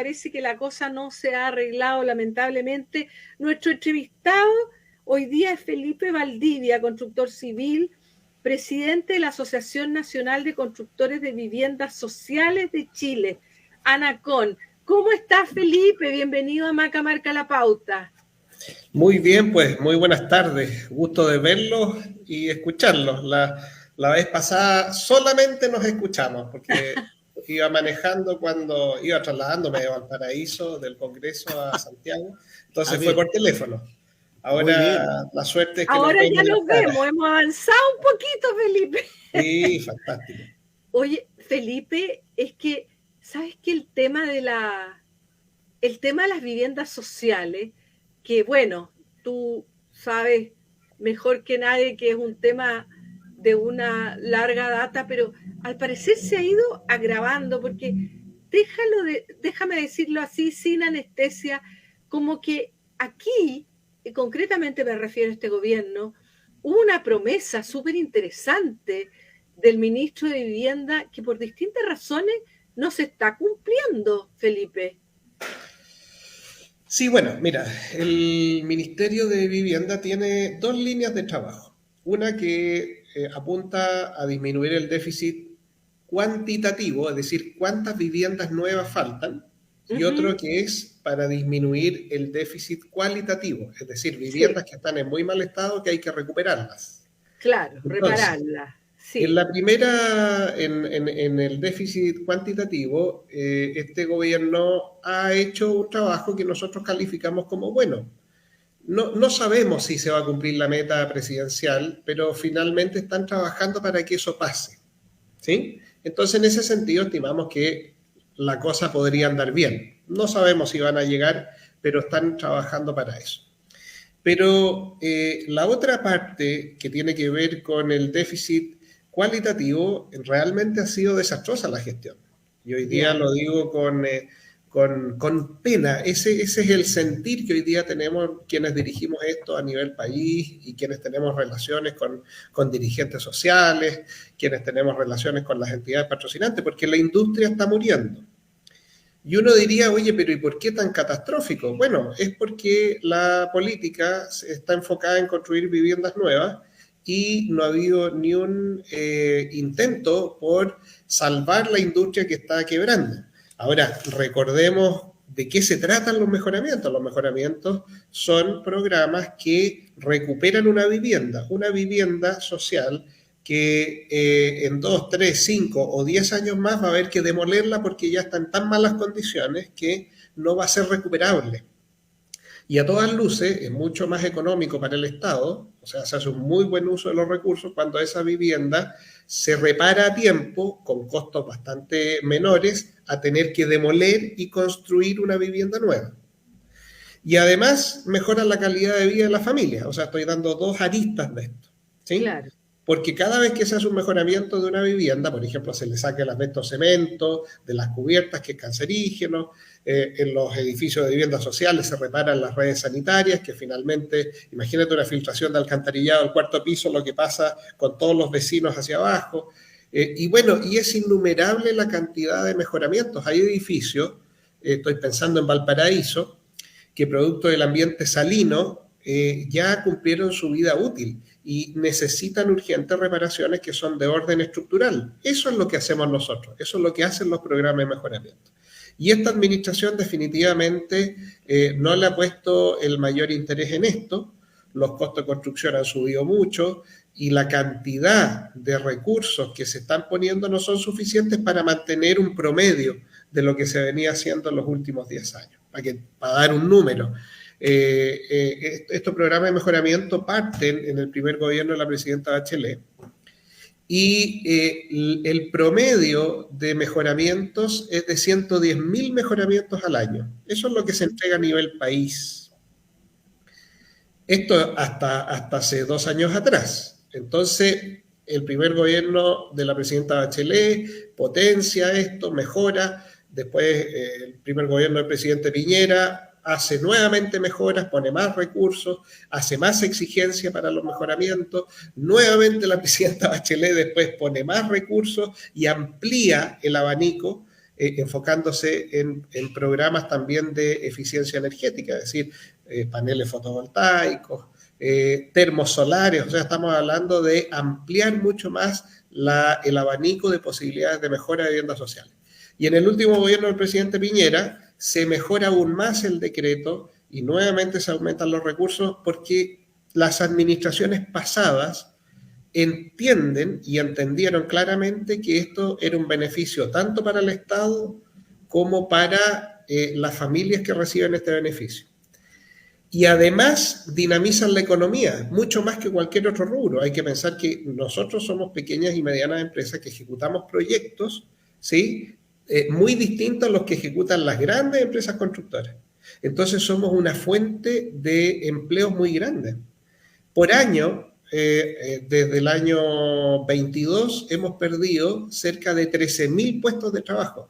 parece que la cosa no se ha arreglado, lamentablemente. Nuestro entrevistado hoy día es Felipe Valdivia, constructor civil, presidente de la Asociación Nacional de Constructores de Viviendas Sociales de Chile, ANACON. ¿Cómo estás, Felipe? Bienvenido a Maca Marca la Pauta. Muy bien, pues muy buenas tardes. Gusto de verlos y escucharlos. La vez pasada solamente nos escuchamos porque iba manejando cuando iba trasladándome de Valparaíso, del Congreso a Santiago. Entonces fue por teléfono. Ahora la suerte es que ahora nos ya nos vemos, hemos avanzado un poquito, Felipe. Sí, fantástico. Oye, Felipe, es que, ¿sabes qué? El tema de las viviendas sociales, que bueno, tú sabes mejor que nadie que es un tema de una larga data, pero al parecer se ha ido agravando, porque déjame decirlo así, sin anestesia, como que aquí, y concretamente me refiero a este gobierno, hubo una promesa súper interesante del ministro de Vivienda que por distintas razones no se está cumpliendo, Felipe. Sí, bueno, mira, el Ministerio de Vivienda tiene dos líneas de trabajo. Una que apunta a disminuir el déficit cuantitativo, es decir, cuántas viviendas nuevas faltan, y otro que es para disminuir el déficit cualitativo, es decir, viviendas que están en muy mal estado que hay que recuperarlas. Claro, entonces, repararlas. Sí. En la primera, en el déficit cuantitativo, este gobierno ha hecho un trabajo que nosotros calificamos como bueno. No sabemos si se va a cumplir la meta presidencial, pero finalmente están trabajando para que eso pase, ¿sí? Entonces, en ese sentido, estimamos que la cosa podría andar bien. No sabemos si van a llegar, pero están trabajando para eso. Pero la otra parte que tiene que ver con el déficit cualitativo, realmente ha sido desastrosa la gestión. Y hoy día lo digo con pena. Ese es el sentir que hoy día tenemos quienes dirigimos esto a nivel país y quienes tenemos relaciones con dirigentes sociales, quienes tenemos relaciones con las entidades patrocinantes, porque la industria está muriendo. Y uno diría, oye, pero ¿y por qué tan catastrófico? Bueno, es porque la política está enfocada en construir viviendas nuevas y no ha habido ni un intento por salvar la industria que está quebrando. Ahora, recordemos de qué se tratan los mejoramientos. Los mejoramientos son programas que recuperan una vivienda social que en 2, 3, 5 o 10 años más va a haber que demolerla porque ya está en tan malas condiciones que no va a ser recuperable. Y a todas luces es mucho más económico para el Estado, o sea, se hace un muy buen uso de los recursos cuando esa vivienda se repara a tiempo, con costos bastante menores, a tener que demoler y construir una vivienda nueva. Y además mejora la calidad de vida de la familia, o sea, estoy dando dos aristas de esto, ¿sí? Claro. Porque cada vez que se hace un mejoramiento de una vivienda, por ejemplo, se le saca el asbesto cemento, de las cubiertas, que es cancerígeno, en los edificios de viviendas sociales se reparan las redes sanitarias, que finalmente, imagínate una filtración de alcantarillado al cuarto piso, lo que pasa con todos los vecinos hacia abajo. Y bueno, y es innumerable la cantidad de mejoramientos. Hay edificios, estoy pensando en Valparaíso, que producto del ambiente salino ya cumplieron su vida útil y necesitan urgentes reparaciones que son de orden estructural. Eso es lo que hacemos nosotros, eso es lo que hacen los programas de mejoramiento. Y esta administración definitivamente no le ha puesto el mayor interés en esto. Los costos de construcción han subido mucho y la cantidad de recursos que se están poniendo no son suficientes para mantener un promedio de lo que se venía haciendo en los últimos 10 años. Para dar un número, estos programas de mejoramiento parten en el primer gobierno de la presidenta Bachelet y el promedio de mejoramientos es de 110.000 mejoramientos al año. Eso es lo que se entrega a nivel país. Esto hasta hace 2 años atrás. Entonces, el primer gobierno de la presidenta Bachelet potencia esto, mejora. Después, el primer gobierno del presidente Piñera hace nuevamente mejoras, pone más recursos, hace más exigencia para los mejoramientos. Nuevamente la presidenta Bachelet después pone más recursos y amplía el abanico enfocándose en programas también de eficiencia energética, es decir, paneles fotovoltaicos, termos solares, o sea, estamos hablando de ampliar mucho más el abanico de posibilidades de mejora de viviendas sociales. Y en el último gobierno del presidente Piñera se mejora aún más el decreto y nuevamente se aumentan los recursos porque las administraciones pasadas entienden y entendieron claramente que esto era un beneficio tanto para el Estado como para las familias que reciben este beneficio. Y además dinamizan la economía, mucho más que cualquier otro rubro. Hay que pensar que nosotros somos pequeñas y medianas empresas que ejecutamos proyectos, ¿sí? Muy distintos a los que ejecutan las grandes empresas constructoras. Entonces somos una fuente de empleos muy grande. Por año, desde el año 22, hemos perdido cerca de 13.000 puestos de trabajo.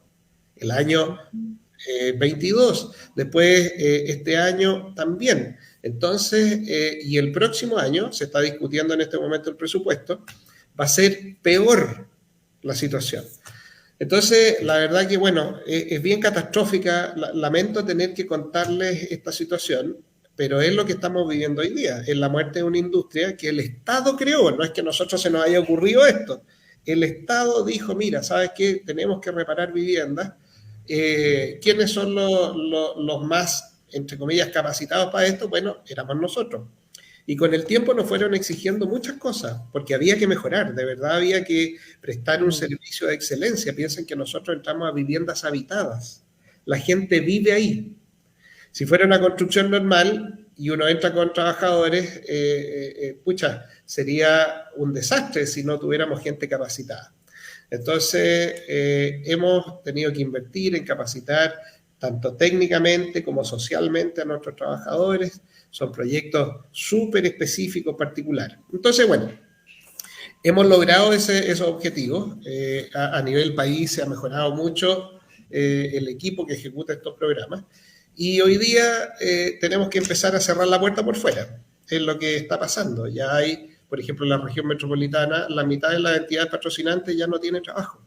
El año 22, después este año también. Entonces, y el próximo año, se está discutiendo en este momento el presupuesto, va a ser peor la situación. Entonces, la verdad que, bueno, es bien catastrófica. Lamento tener que contarles esta situación, pero es lo que estamos viviendo hoy día. Es la muerte de una industria que el Estado creó. No es que a nosotros se nos haya ocurrido esto. El Estado dijo, mira, ¿sabes qué? Tenemos que reparar viviendas. ¿Quiénes son los más, entre comillas, capacitados para esto? Bueno, éramos nosotros. Y con el tiempo nos fueron exigiendo muchas cosas, porque había que mejorar, de verdad había que prestar un servicio de excelencia. Piensen que nosotros entramos a viviendas habitadas, la gente vive ahí. Si fuera una construcción normal y uno entra con trabajadores, pucha, sería un desastre si no tuviéramos gente capacitada. Entonces, hemos tenido que invertir en capacitar tanto técnicamente como socialmente a nuestros trabajadores. Son proyectos súper específicos, particulares. Entonces, bueno, hemos logrado esos objetivos. A nivel país se ha mejorado mucho el equipo que ejecuta estos programas. Y hoy día tenemos que empezar a cerrar la puerta por fuera. Es lo que está pasando. Ya hay, por ejemplo, en la región metropolitana, la mitad de las entidades patrocinantes ya no tienen trabajo,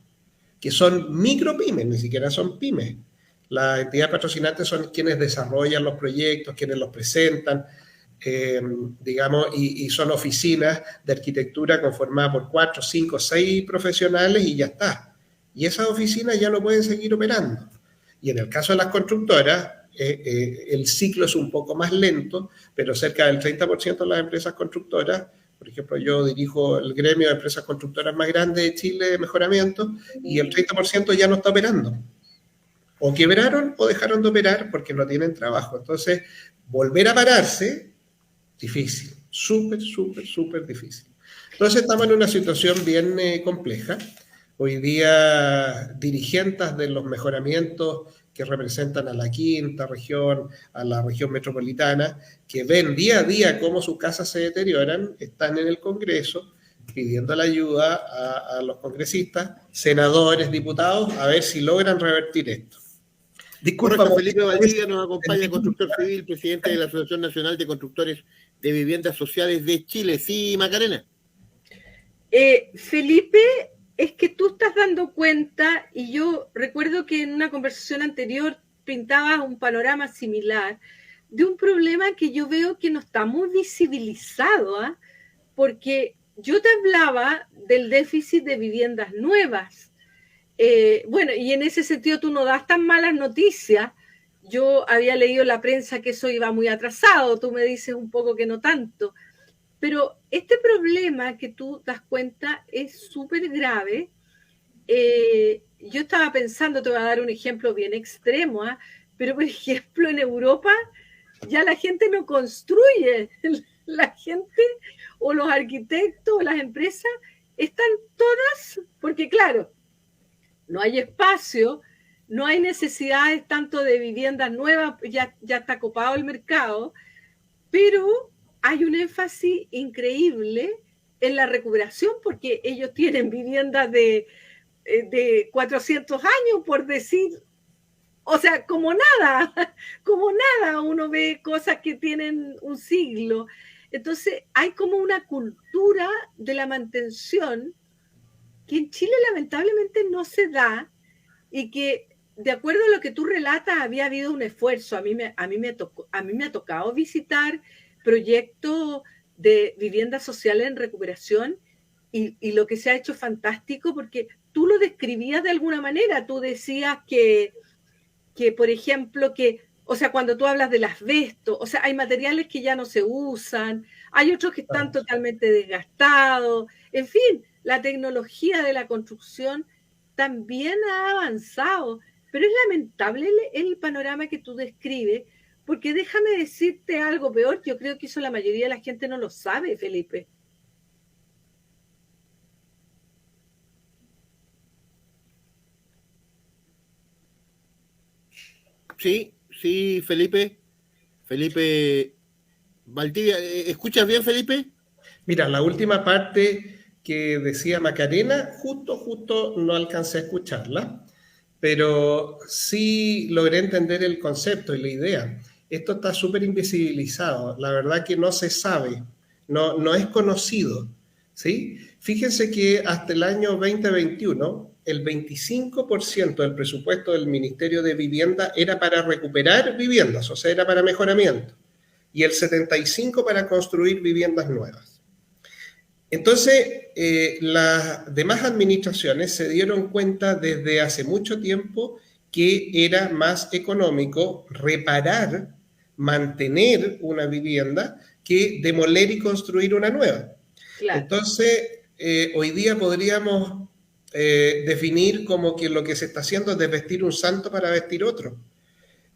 que son micropymes, ni siquiera son pymes. Las entidades patrocinantes son quienes desarrollan los proyectos, quienes los presentan, digamos, y son oficinas de arquitectura conformadas por 4, 5, 6 profesionales y ya está. Y esas oficinas ya no pueden seguir operando. Y en el caso de las constructoras, el ciclo es un poco más lento, pero cerca del 30% de las empresas constructoras, por ejemplo, yo dirijo el gremio de empresas constructoras más grande de Chile de mejoramiento, y el 30% ya no está operando. O quebraron o dejaron de operar porque no tienen trabajo. Entonces, volver a pararse, difícil, súper difícil. Entonces, estamos en una situación bien compleja. Hoy día, dirigentes de los mejoramientos que representan a la quinta región, a la región metropolitana, que ven día a día cómo sus casas se deterioran, están en el Congreso pidiendo la ayuda a los congresistas, senadores, diputados, a ver si logran revertir esto. Disculpa, Felipe Valdivia nos acompaña, constructor civil, presidente de la Asociación Nacional de Constructores de Viviendas Sociales de Chile. Sí, Macarena. Felipe, es que tú estás dando cuenta, y yo recuerdo que en una conversación anterior pintabas un panorama similar, de un problema que yo veo que no está muy visibilizado, ¿eh? Porque yo te hablaba del déficit de viviendas nuevas. Bueno, y en ese sentido tú no das tan malas noticias. Yo había leído en la prensa que eso iba muy atrasado, tú me dices un poco que no tanto. Pero este problema que tú das cuenta es súper grave. Yo estaba pensando, te voy a dar un ejemplo bien extremo, ¿eh? Pero por ejemplo en Europa ya la gente no construye, la gente o los arquitectos o las empresas están todas, porque claro, no hay espacio, no hay necesidades tanto de viviendas nuevas, ya está copado el mercado, pero hay un énfasis increíble en la recuperación porque ellos tienen viviendas de 400 años, por decir, o sea, como nada, uno ve cosas que tienen un siglo. Entonces, hay como una cultura de la mantención que en Chile lamentablemente no se da y que de acuerdo a lo que tú relatas, había habido un esfuerzo. A mí me ha tocado visitar proyectos de vivienda social en recuperación y lo que se ha hecho fantástico, porque tú lo describías de alguna manera. Tú decías por ejemplo, o sea, cuando tú hablas del asbesto, o sea, hay materiales que ya no se usan, hay otros que están totalmente desgastados, en fin, la tecnología de la construcción también ha avanzado, pero es lamentable el panorama que tú describes, porque déjame decirte algo peor, yo creo que eso la mayoría de la gente no lo sabe, Felipe. Sí, sí, Felipe Valdivia, ¿escuchas bien, Felipe? Mira, la última parte que decía Macarena, justo no alcancé a escucharla, pero sí logré entender el concepto y la idea. Esto está súper invisibilizado, la verdad que no se sabe, no es conocido, ¿sí? Fíjense que hasta el año 2021, el 25% del presupuesto del Ministerio de Vivienda era para recuperar viviendas, o sea, era para mejoramiento, y el 75% para construir viviendas nuevas. Entonces, las demás administraciones se dieron cuenta desde hace mucho tiempo que era más económico reparar, mantener una vivienda que demoler y construir una nueva. Claro. Entonces, hoy día podríamos definir como que lo que se está haciendo es desvestir un santo para vestir otro.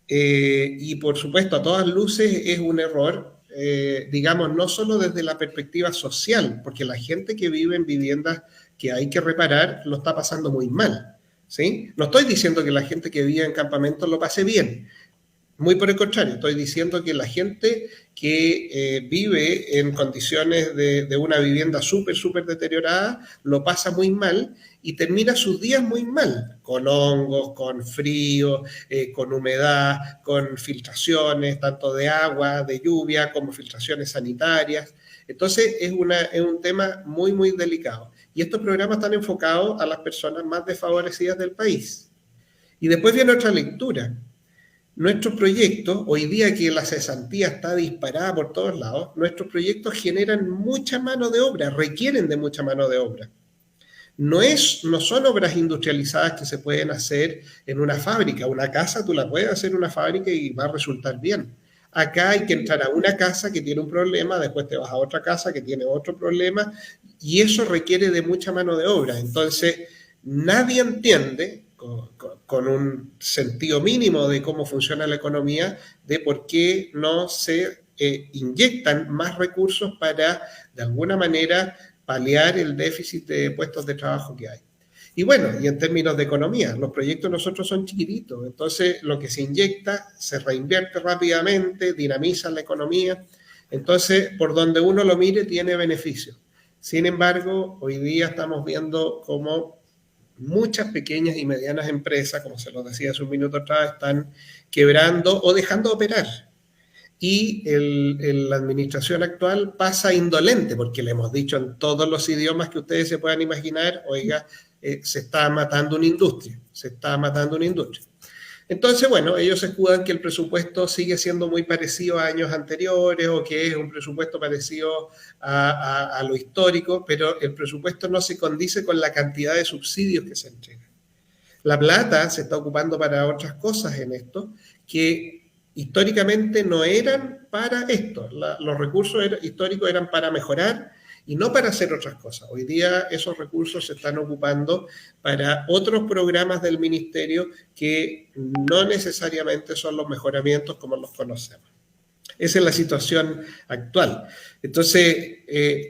Y por supuesto, a todas luces es un error, digamos, no solo desde la perspectiva social, porque la gente que vive en viviendas que hay que reparar lo está pasando muy mal, ¿sí? No estoy diciendo que la gente que vive en campamentos lo pase bien, muy por el contrario, estoy diciendo que la gente que vive en condiciones de una vivienda súper deteriorada lo pasa muy mal y termina sus días muy mal, con hongos, con frío, con humedad, con filtraciones, tanto de agua, de lluvia, como filtraciones sanitarias. Entonces es un tema muy delicado. Y estos programas están enfocados a las personas más desfavorecidas del país. Y después viene otra lectura. Nuestros proyectos, hoy día que la cesantía está disparada por todos lados, nuestros proyectos generan mucha mano de obra, requieren de mucha mano de obra. No son obras industrializadas que se pueden hacer en una fábrica. Una casa tú la puedes hacer en una fábrica y va a resultar bien. Acá hay que entrar a una casa que tiene un problema, después te vas a otra casa que tiene otro problema, y eso requiere de mucha mano de obra. Entonces, nadie entiende, con un sentido mínimo de cómo funciona la economía, de por qué no se inyectan más recursos para, de alguna manera, paliar el déficit de puestos de trabajo que hay. Y bueno, y en términos de economía, los proyectos nosotros son chiquititos, entonces lo que se inyecta se reinvierte rápidamente, dinamiza la economía, entonces por donde uno lo mire tiene beneficio. Sin embargo, hoy día estamos viendo cómo muchas pequeñas y medianas empresas, como se lo decía hace un minuto atrás, están quebrando o dejando de operar. Y la administración actual pasa indolente, porque le hemos dicho en todos los idiomas que ustedes se puedan imaginar, oiga, se está matando una industria, Entonces, bueno, ellos escudan que el presupuesto sigue siendo muy parecido a años anteriores o que es un presupuesto parecido a lo histórico, pero el presupuesto no se condice con la cantidad de subsidios que se entregan. La plata se está ocupando para otras cosas en esto que históricamente no eran para esto. Los recursos históricos eran para mejorar y no para hacer otras cosas. Hoy día esos recursos se están ocupando para otros programas del ministerio que no necesariamente son los mejoramientos como los conocemos. Esa es la situación actual. Entonces,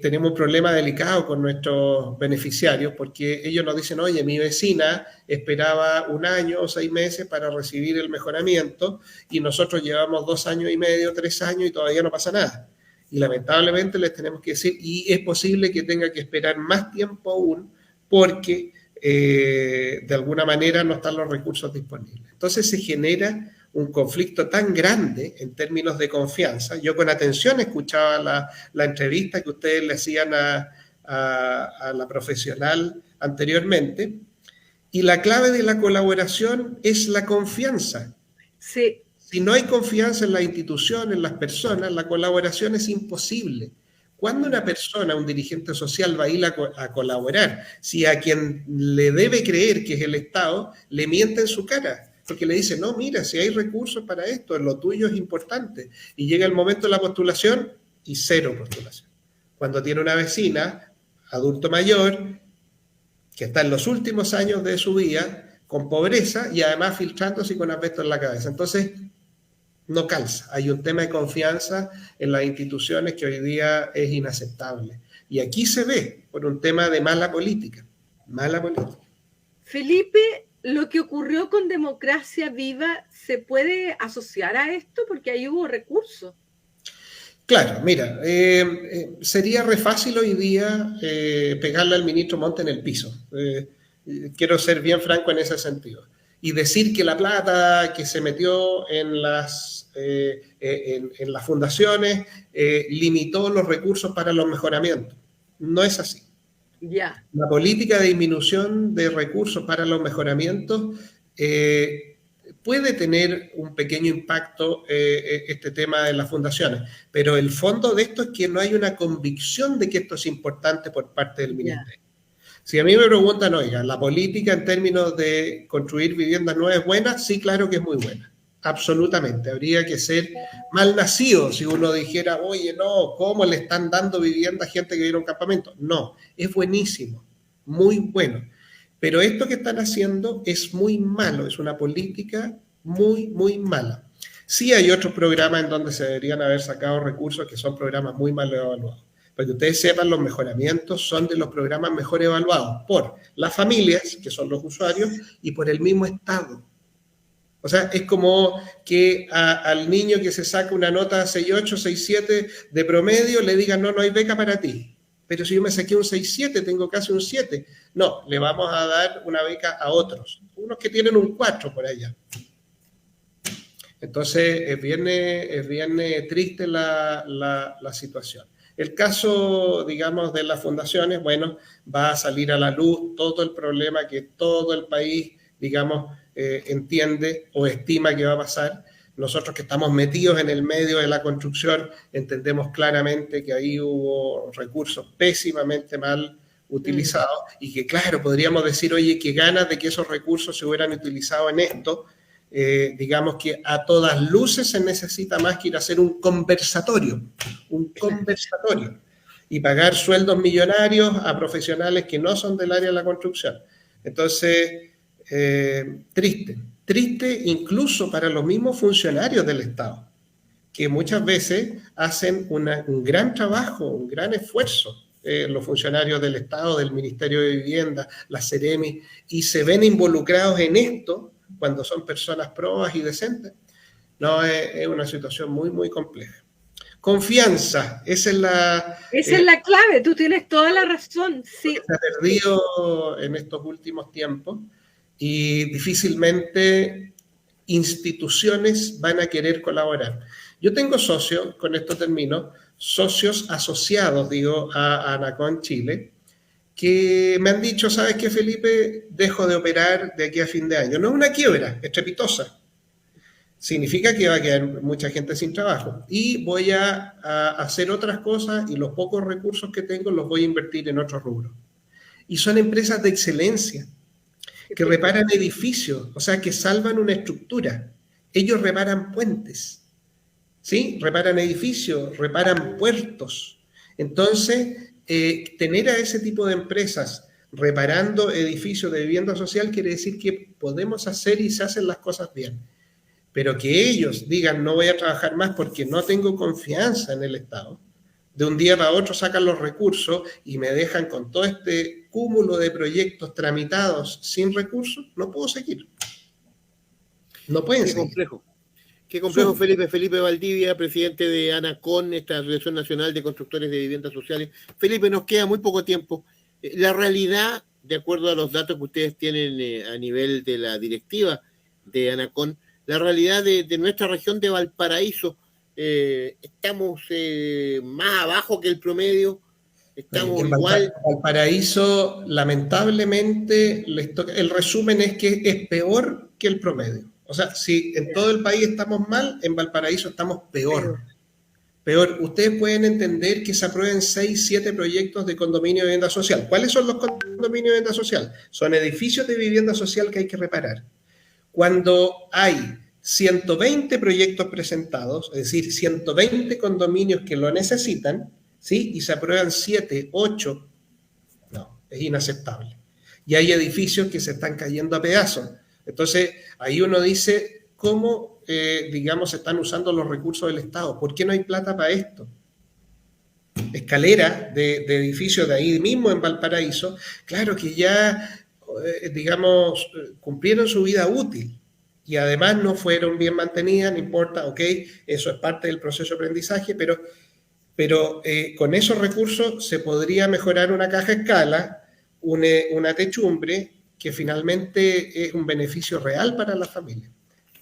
tenemos un problema delicado con nuestros beneficiarios porque ellos nos dicen, oye, mi vecina esperaba 1 año o 6 meses para recibir el mejoramiento y nosotros llevamos 2 años y medio, 3 años y todavía no pasa nada. Y lamentablemente les tenemos que decir, y es posible que tenga que esperar más tiempo aún porque de alguna manera no están los recursos disponibles. Entonces se genera un conflicto tan grande en términos de confianza. Yo con atención escuchaba la entrevista que ustedes le hacían a la profesional anteriormente Y la clave de la colaboración es la confianza. Sí. Si no hay confianza en las instituciones, en las personas, la colaboración es imposible. ¿Cuándo una persona, un dirigente social va a ir a colaborar? Si a quien le debe creer, que es el Estado, le miente en su cara, porque le dice, no, mira, si hay recursos para esto, lo tuyo es importante. Y llega el momento de la postulación y cero postulación. Cuando tiene una vecina, adulto mayor, que está en los últimos años de su vida, con pobreza y además filtrándose y con asbesto en la cabeza. Entonces, no calza. Hay un tema de confianza en las instituciones que hoy día es inaceptable. Y aquí se ve por un tema de mala política. Mala política. Felipe, lo que ocurrió con Democracia Viva, ¿se puede asociar a esto? Porque ahí hubo recursos. Claro, mira, sería re fácil hoy día pegarle al ministro Montt en el piso. Quiero ser bien franco en ese sentido. Y decir que la plata que se metió en las fundaciones limitó los recursos para los mejoramientos. No es así. Ya. La política de disminución de recursos para los mejoramientos puede tener un pequeño impacto este tema de las fundaciones, pero el fondo de esto es que no hay una convicción de que esto es importante por parte del ministerio. Si a mí me preguntan, oiga, ¿la política en términos de construir viviendas nuevas es buena? Sí, claro que es muy buena. Absolutamente. Habría que ser mal nacido si uno dijera, oye, no, ¿cómo le están dando vivienda a gente que vive en un campamento? No, es buenísimo, muy bueno. Pero esto que están haciendo es muy malo, es una política muy, muy mala. Sí hay otros programas en donde se deberían haber sacado recursos que son programas muy mal evaluados. Para que ustedes sepan, los mejoramientos son de los programas mejor evaluados por las familias, que son los usuarios, y por el mismo Estado. O sea, es como que al niño que se saca una nota 6.8, 6.7 de promedio le digan, no, no hay beca para ti. Pero si yo me saqué un 6.7, tengo casi un 7. No, le vamos a dar una beca a otros. Unos que tienen un 4 por allá. Entonces, es bien triste la situación. El caso, digamos, de las fundaciones, bueno, va a salir a la luz todo el problema que todo el país, digamos, entiende o estima que va a pasar. Nosotros que estamos metidos en el medio de la construcción, entendemos claramente que ahí hubo recursos pésimamente mal utilizados y que, claro, podríamos decir, oye, qué ganas de que esos recursos se hubieran utilizado en esto. Digamos que a todas luces se necesita más que ir a hacer un conversatorio y pagar sueldos millonarios a profesionales que no son del área de la construcción. Entonces, triste incluso para los mismos funcionarios del Estado, que muchas veces hacen un gran trabajo, un gran esfuerzo, los funcionarios del Estado, del Ministerio de Vivienda, la Ceremi, y se ven involucrados en esto cuando son personas probas y decentes. No, es una situación muy, muy compleja. Confianza, esa es la clave, tú tienes toda la razón. Sí. Se ha perdido en estos últimos tiempos y difícilmente instituciones van a querer colaborar. Yo tengo socios, con esto termino, socios asociados, digo, a ANACON Chile, que me han dicho, ¿sabes qué, Felipe? Dejo de operar de aquí a fin de año. No es una quiebra, estrepitosa. Significa que va a quedar mucha gente sin trabajo. Y voy a hacer otras cosas y los pocos recursos que tengo los voy a invertir en otros rubros. Y son empresas de excelencia, que reparan edificios, o sea, que salvan una estructura. Ellos reparan puentes, ¿sí? Reparan edificios, reparan puertos. Entonces, tener a ese tipo de empresas reparando edificios de vivienda social quiere decir que podemos hacer y se hacen las cosas bien. Pero que ellos digan no voy a trabajar más porque no tengo confianza en el Estado, de un día para otro sacan los recursos y me dejan con todo este cúmulo de proyectos tramitados sin recursos, no puedo seguir. No pueden seguir. Complejo. Qué complejo, Felipe Valdivia, presidente de ANACON, esta Asociación Nacional de Constructores de Viviendas Sociales. Felipe, nos queda muy poco tiempo. La realidad, de acuerdo a los datos que ustedes tienen a nivel de la directiva de ANACON, la realidad de nuestra región de Valparaíso, estamos más abajo que el promedio, Estamos En igual. Valparaíso, lamentablemente, el resumen es que es peor que el promedio. O sea, si en todo el país estamos mal, en Valparaíso estamos peor. Peor, ustedes pueden entender que se aprueben 6, 7 proyectos de condominio de vivienda social. ¿Cuáles son los condominios de vivienda social? Son edificios de vivienda social que hay que reparar. Cuando hay 120 proyectos presentados, es decir, 120 condominios que lo necesitan, ¿sí? Y se aprueban 7, 8, no, es inaceptable. Y hay edificios que se están cayendo a pedazos. Entonces, ahí uno dice, ¿cómo, digamos, se están usando los recursos del Estado? ¿Por qué no hay plata para esto? Escalera de edificios de ahí mismo en Valparaíso, claro que ya, digamos, cumplieron su vida útil y además no fueron bien mantenidas, no importa, ok, eso es parte del proceso de aprendizaje, pero con esos recursos se podría mejorar una caja escala, una techumbre, que finalmente es un beneficio real para la familia.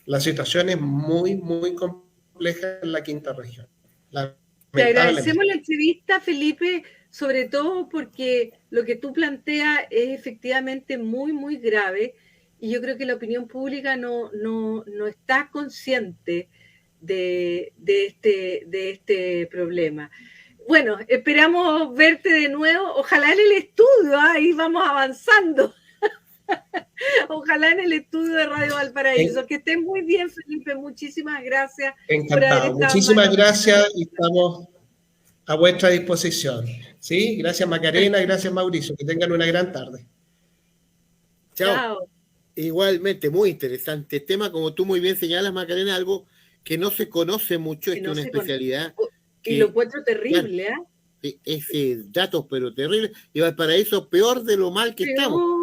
La situación es muy, muy compleja en la quinta región. Te agradecemos la entrevista, Felipe, sobre todo porque lo que tú planteas es efectivamente muy, muy grave y yo creo que la opinión pública no está consciente de este problema. Bueno, esperamos verte de nuevo, ojalá en el estudio, ahí vamos avanzando. Ojalá en el estudio de Radio Valparaíso. Que estén muy bien, Felipe. Muchísimas gracias. Encantado. Muchísimas gracias y estamos a vuestra disposición. ¿Sí? Gracias, Macarena. Gracias, Mauricio. Que tengan una gran tarde. Chao. Igualmente, muy interesante tema. Como tú muy bien señalas, Macarena, algo que no se conoce mucho, es una especialidad. Y lo encuentro terrible, ¿eh? Es datos, pero terrible. Y Valparaíso, peor de lo mal que estamos.